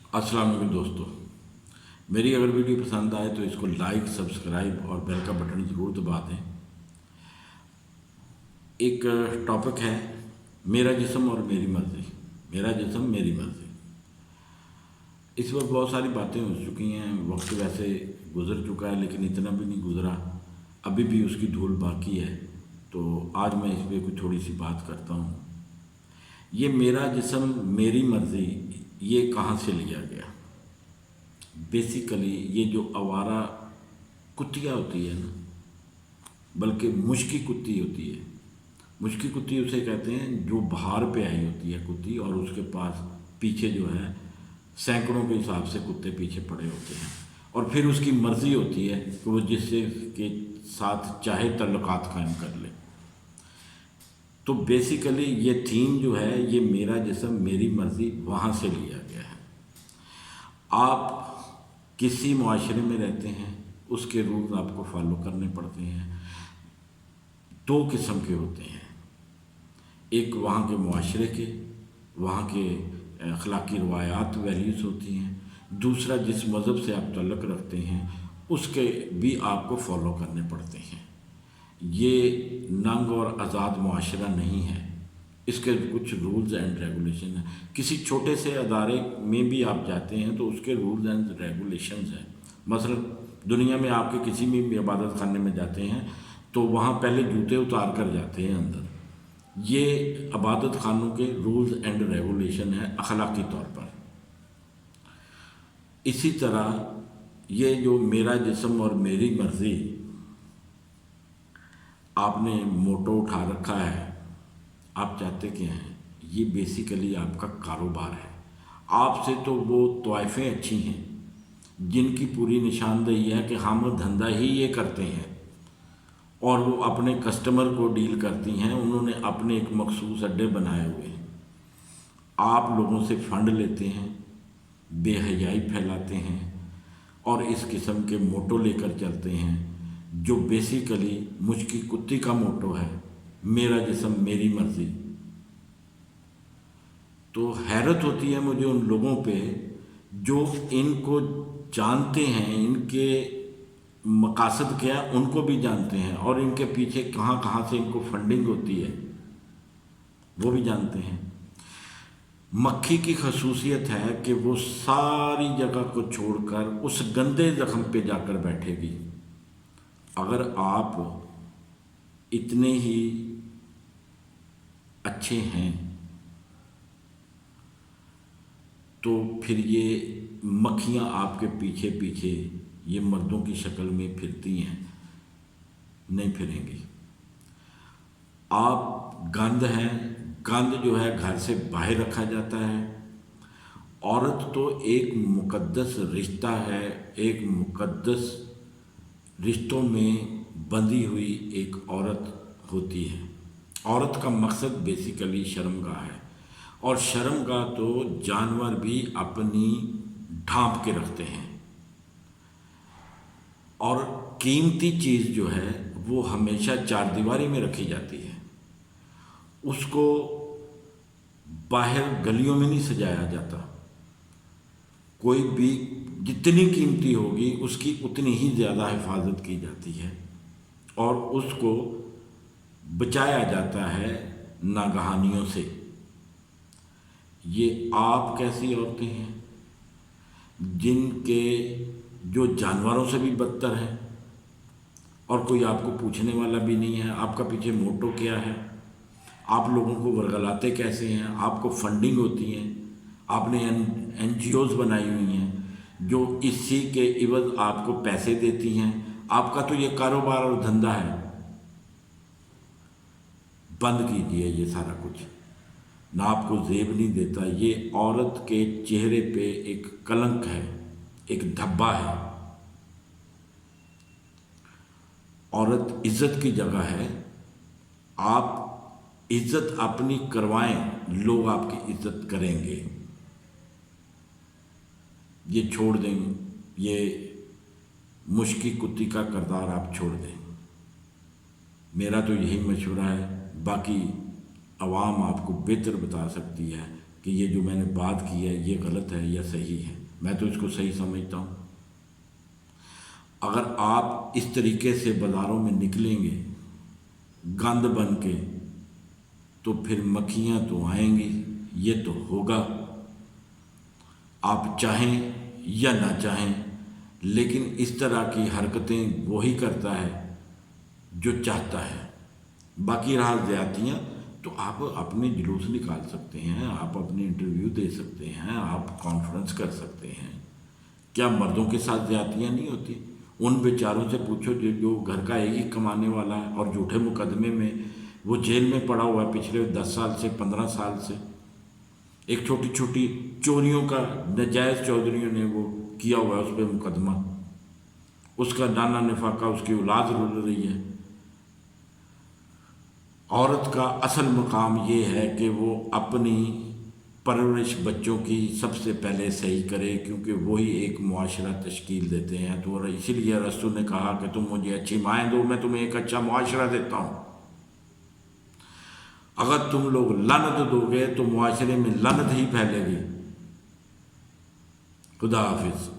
अस्सलाम वालेकुम दोस्तों। मेरी अगर वीडियो पसंद आए तो इसको लाइक, सब्सक्राइब और बेल का बटन ज़रूर दबा दें। एक टॉपिक है मेरा जिस्म और मेरी मर्ज़ी। मेरा जिस्म मेरी मर्ज़ी। इस वक्त बहुत सारी बातें हो चुकी हैं, वक्त वैसे गुज़र चुका है लेकिन इतना भी नहीं गुज़रा, अभी भी उसकी धूल बाकी है। तो आज मैं इस पर कुछ थोड़ी सी बात करता हूँ। ये मेरा जिस्म मेरी मर्ज़ी ये कहाँ से लिया गया? बेसिकली ये जो आवारा कुत्तियाँ होती है ना, बल्कि मुश्की कुत्ती होती है। मुश्की कुत्ती उसे कहते हैं जो बाहर पे आई होती है कुत्ती, और उसके पास पीछे जो है सैकड़ों के हिसाब से कुत्ते पीछे पड़े होते हैं, और फिर उसकी मर्ज़ी होती है कि वो जिससे के साथ चाहे तल्लुकात कायम कर ले। तो बेसिकली ये थीम जो है ये मेरा जिस्म मेरी मर्ज़ी वहाँ से लिया गया है। आप किसी मुआशरे में रहते हैं, उसके रूल्स आपको फॉलो करने पड़ते हैं। दो किस्म के होते हैं, एक वहाँ के मुआशरे के, वहाँ के अखलाकी रवायात वैल्यूज़ होती हैं। दूसरा जिस मज़हब से आप तल्लुक़ रखते हैं उसके भी आपको फॉलो करने पड़ते हैं। ये नंग और आज़ाद मुआशरा नहीं है, इसके कुछ रूल्स एंड रेगुलेशन हैं। किसी छोटे से अदारे में भी आप जाते हैं तो उसके रूल्स एंड रेगुलेशंस हैं। मसलन दुनिया में आपके किसी भी इबादत खाने में जाते हैं तो वहाँ पहले जूते उतार कर जाते हैं अंदर। ये इबादत खानों के रूल्स एंड रेगुलेशन है अखलाकी तौर पर। इसी तरह ये जो मेरा जिस्म और मेरी मर्ज़ी आपने मोटो उठा रखा है, आप चाहते क्या हैं? ये बेसिकली आपका कारोबार है। आपसे तो वो तोइफ़ें अच्छी हैं जिनकी पूरी निशानदेही है कि हम धंधा ही ये करते हैं, और वो अपने कस्टमर को डील करती हैं। उन्होंने अपने एक मखसूस अड्डे बनाए हुए हैं। आप लोगों से फ़ंड लेते हैं, बेहयाई फैलाते हैं और इस किस्म के मोटो लेकर चलते हैं जो बेसिकली मुझकी कुत्ती का मोटो है, मेरा जिस्म मेरी मर्ज़ी। तो हैरत होती है मुझे उन लोगों पे जो इनको जानते हैं, इनके मकासद क्या है उनको भी जानते हैं, और इनके पीछे कहाँ कहाँ से इनको फंडिंग होती है वो भी जानते हैं। मक्खी की खसूसियत है कि वो सारी जगह को छोड़कर उस गंदे ज़ख्म पे जाकर बैठेगी। अगर आप इतने ही अच्छे हैं तो फिर ये मक्खियाँ आपके पीछे पीछे ये मर्दों की शक्ल में फिरती हैं, नहीं फिरेंगी। आप गंद हैं, गंद जो है घर से बाहर रखा जाता है। औरत तो एक मुक़द्दस रिश्ता है, एक मुक़द्दस रिश्तों में बंधी हुई एक औरत होती है। औरत का मकसद बेसिकली शर्मगाह है, और शर्मगाह तो जानवर भी अपनी ढांप के रखते हैं। और कीमती चीज़ जो है वो हमेशा चार दीवारी में रखी जाती है। उसको बाहर गलियों में नहीं सजाया जाता। कोई भी जितनी कीमती होगी उसकी उतनी ही ज़्यादा हिफाजत की जाती है और उसको बचाया जाता है नागहानियों से। ये आप कैसी औरतें हैं जिनके जो जानवरों से भी बदतर हैं, और कोई आपको पूछने वाला भी नहीं है आपका पीछे मोटो क्या है, आप लोगों को वर्गलाते कैसे हैं। आपको फंडिंग होती है, आपने NGOs बनाई हुई हैं जो इसी के इवज़ आपको पैसे देती हैं। आपका तो ये कारोबार और धंधा है। बंद कीजिए ये सारा कुछ, ना आपको ज़ेब नहीं देता। ये औरत के चेहरे पे एक कलंक है, एक धब्बा है। औरत इज़्ज़त की जगह है। आप इज़्ज़त अपनी करवाएं, लोग आपकी इज़्ज़त करेंगे। ये छोड़ दें, ये मुश्की कुत्ती का किरदार आप छोड़ दें। मेरा तो यही मशवरा है। बाकी आवाम आपको बेहतर बता सकती है कि ये जो मैंने बात की है ये गलत है या सही है। میں تو اس کو صحیح سمجھتا ہوں۔ اگر آپ اس طریقے سے بازاروں میں نکلیں گے گند بن کے تو پھر مکھیاں تو آئیں گی، یہ تو ہوگا، آپ چاہیں یا نہ چاہیں، لیکن اس طرح کی حرکتیں وہی کرتا ہے جو چاہتا ہے۔ باقی رہا زیادتیاں، تو آپ اپنے جلوس نکال سکتے ہیں، آپ اپنے انٹرویو دے سکتے ہیں، آپ کانفرنس کر سکتے ہیں۔ کیا مردوں کے ساتھ زیادتیاں نہیں ہوتی؟ ان بیچاروں سے پوچھو جو گھر کا ایک ہی کمانے والا ہے اور جھوٹے مقدمے میں وہ جیل میں پڑا ہوا ہے پچھلے 10 سال سے 15 سال سے، ایک چھوٹی چھوٹی چوریوں کا نجائز چودھریوں نے وہ کیا ہوا ہے اس پہ مقدمہ، اس کا نانا نفاقہ اس کی اولاد رول رہی ہے۔ عورت کا اصل مقام یہ ہے کہ وہ اپنی پرورش بچوں کی سب سے پہلے صحیح کرے، کیونکہ وہی ایک معاشرہ تشکیل دیتے ہیں۔ تو اسی لیے رسول نے کہا کہ تم مجھے اچھی مائیں دو، میں تمہیں ایک اچھا معاشرہ دیتا ہوں۔ اگر تم لوگ لعنت دو گے تو معاشرے میں لعنت ہی پھیلے گی۔ خدا حافظ۔